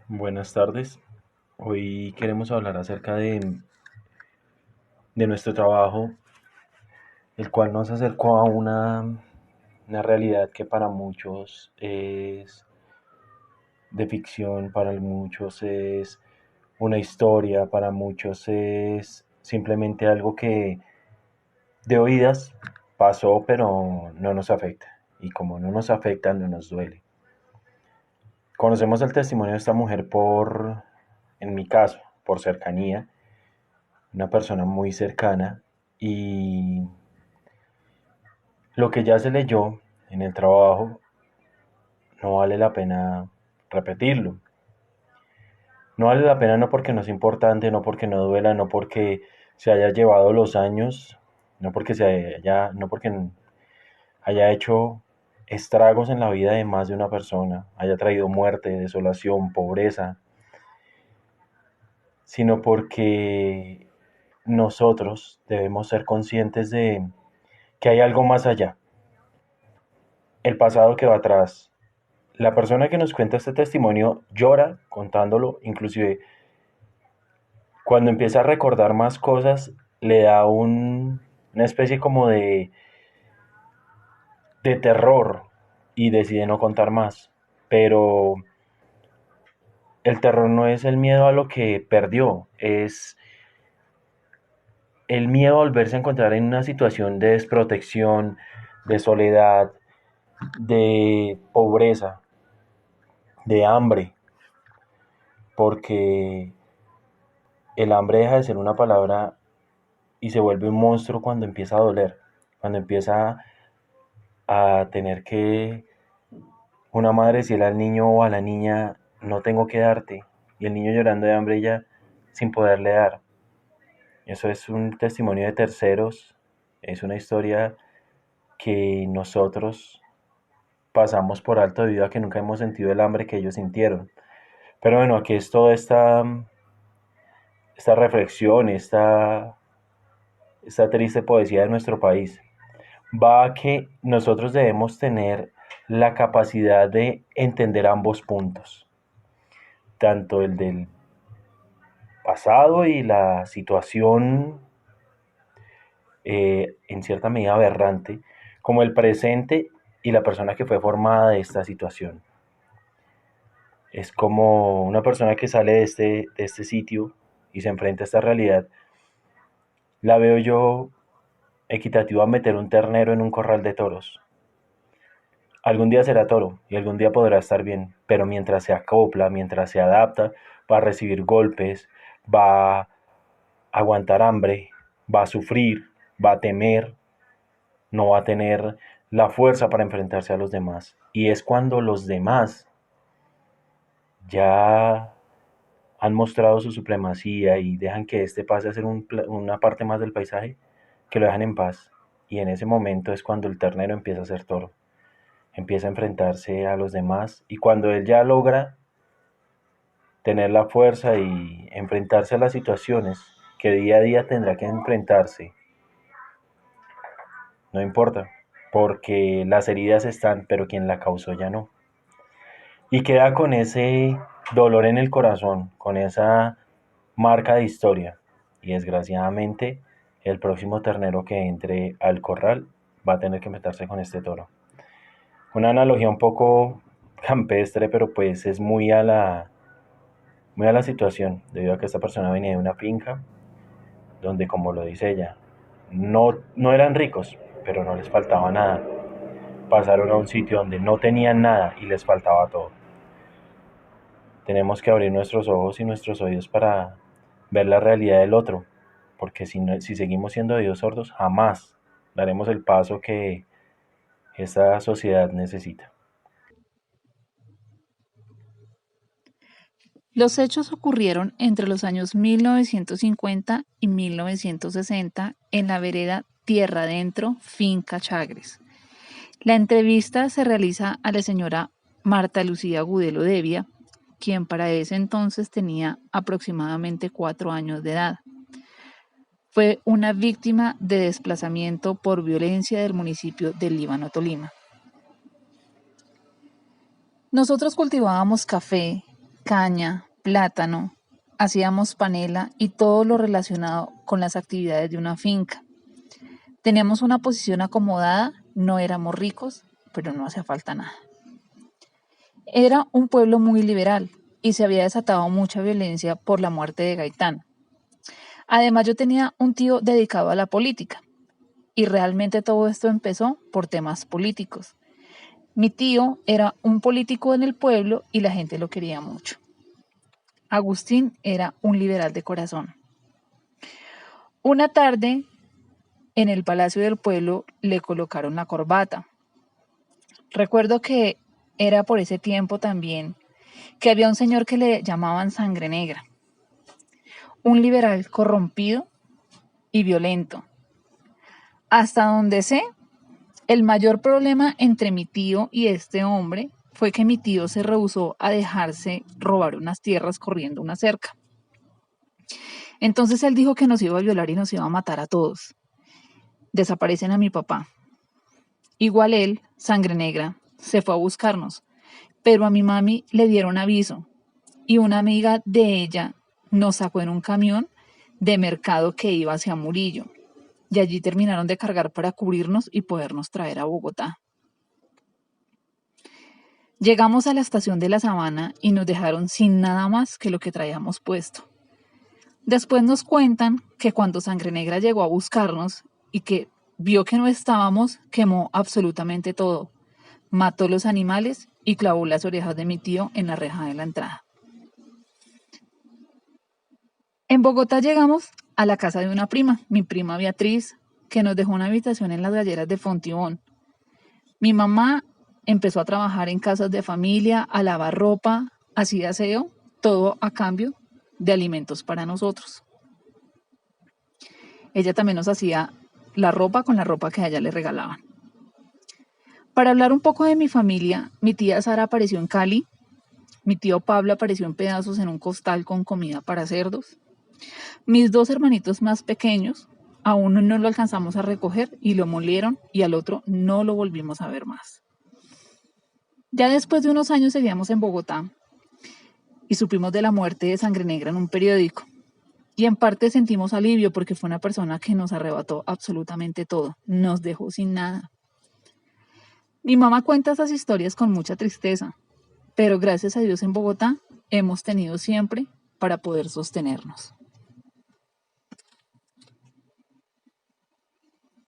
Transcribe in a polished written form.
Buenas tardes. Hoy queremos hablar acerca de nuestro trabajo, el cual nos acercó a una realidad que para muchos es de ficción, para muchos es una historia, para muchos es simplemente algo que de oídas pasó, pero no nos afecta. Y como no nos afecta, no nos duele. Conocemos el testimonio de esta mujer en mi caso, por cercanía, una persona muy cercana, y lo que ya se leyó en el trabajo no vale la pena repetirlo. No vale la pena no porque no es importante, no porque no duela, no porque se haya llevado los años, no porque haya hecho estragos en la vida de más de una persona, haya traído muerte, desolación, pobreza, sino porque nosotros debemos ser conscientes de que hay algo más allá, el pasado que va atrás. La persona que nos cuenta este testimonio llora contándolo, inclusive cuando empieza a recordar más cosas, le da una especie como de terror y decide no contar más. Pero el terror no es el miedo a lo que perdió, es el miedo a volverse a encontrar en una situación de desprotección, de soledad, de pobreza, de hambre, porque el hambre deja de ser una palabra y se vuelve un monstruo cuando empieza a doler, cuando empieza a tener que una madre decirle al niño o a la niña, no tengo que darte, y el niño llorando de hambre ya sin poderle dar. Eso es un testimonio de terceros, es una historia que nosotros pasamos por alto debido a que nunca hemos sentido el hambre que ellos sintieron. Pero bueno, aquí es toda esta reflexión, esta triste poesía de nuestro país. Va a que nosotros debemos tener la capacidad de entender ambos puntos, tanto el del pasado y la situación en cierta medida aberrante, como el presente y la persona que fue formada de esta situación. Es como una persona que sale de este sitio y se enfrenta a esta realidad, la veo yo equitativa a meter un ternero en un corral de toros. Algún día será toro y algún día podrá estar bien, pero mientras se acopla, mientras se adapta, va a recibir golpes, va a aguantar hambre, va a sufrir, va a temer, no va a tener la fuerza para enfrentarse a los demás. Y es cuando los demás ya han mostrado su supremacía y dejan que este pase a ser una parte más del paisaje, que lo dejan en paz. Y en ese momento es cuando el ternero empieza a ser toro, empieza a enfrentarse a los demás, y cuando él ya logra tener la fuerza y enfrentarse a las situaciones que día a día tendrá que enfrentarse, no importa, porque las heridas están, pero quien la causó ya no. Y queda con ese dolor en el corazón, con esa marca de historia. Y desgraciadamente, el próximo ternero que entre al corral va a tener que meterse con este toro. Una analogía un poco campestre, pero pues es muy a la situación, debido a que esta persona venía de una finca donde, como lo dice ella, no eran ricos, pero no les faltaba nada. Pasaron a un sitio donde no tenían nada y les faltaba todo. Tenemos que abrir nuestros ojos y nuestros oídos para ver la realidad del otro, porque si seguimos siendo oídos sordos, jamás daremos el paso que esta sociedad necesita. Los hechos ocurrieron entre los años 1950 y 1960 en la vereda Tierra Adentro, Finca Chagres. La entrevista se realiza a la señora Marta Lucía Gudelo Devia, quien para ese entonces tenía aproximadamente 4 años de edad. Fue una víctima de desplazamiento por violencia del municipio de Líbano, Tolima. Nosotros cultivábamos café caña, plátano, hacíamos panela y todo lo relacionado con las actividades de una finca. Teníamos una posición acomodada, no éramos ricos, pero no hacía falta nada. Era un pueblo muy liberal y se había desatado mucha violencia por la muerte de Gaitán. Además, yo tenía un tío dedicado a la política y realmente todo esto empezó por temas políticos. Mi tío era un político en el pueblo y la gente lo quería mucho. Agustín era un liberal de corazón. Una tarde, en el palacio del pueblo, le colocaron la corbata. Recuerdo que era por ese tiempo también que había un señor que le llamaban Sangre Negra, un liberal corrompido y violento. Hasta donde sé, el mayor problema entre mi tío y este hombre fue que mi tío se rehusó a dejarse robar unas tierras corriendo una cerca. Entonces él dijo que nos iba a violar y nos iba a matar a todos. Desaparecen a mi papá. Igual él, Sangre Negra, se fue a buscarnos, pero a mi mami le dieron aviso y una amiga de ella nos sacó en un camión de mercado que iba hacia Murillo y allí terminaron de cargar para cubrirnos y podernos traer a Bogotá. Llegamos a la estación de La Sabana y nos dejaron sin nada más que lo que traíamos puesto. Después nos cuentan que cuando Sangre Negra llegó a buscarnos y que vio que no estábamos, quemó absolutamente todo, mató los animales y clavó las orejas de mi tío en la reja de la entrada. En Bogotá llegamos a la casa de una prima, mi prima Beatriz, que nos dejó una habitación en las galleras de Fontibón. Mi mamá empezó a trabajar en casas de familia, a lavar ropa, hacía aseo, todo a cambio de alimentos para nosotros. Ella también nos hacía la ropa con la ropa que a ella le regalaban. Para hablar un poco de mi familia, mi tía Sara apareció en Cali, mi tío Pablo apareció en pedazos en un costal con comida para cerdos. Mis dos hermanitos más pequeños, a uno no lo alcanzamos a recoger y lo molieron y al otro no lo volvimos a ver más. Ya después de unos años seguíamos en Bogotá y supimos de la muerte de Sangre Negra en un periódico. Y en parte sentimos alivio porque fue una persona que nos arrebató absolutamente todo, nos dejó sin nada. Mi mamá cuenta esas historias con mucha tristeza, pero gracias a Dios en Bogotá hemos tenido siempre para poder sostenernos.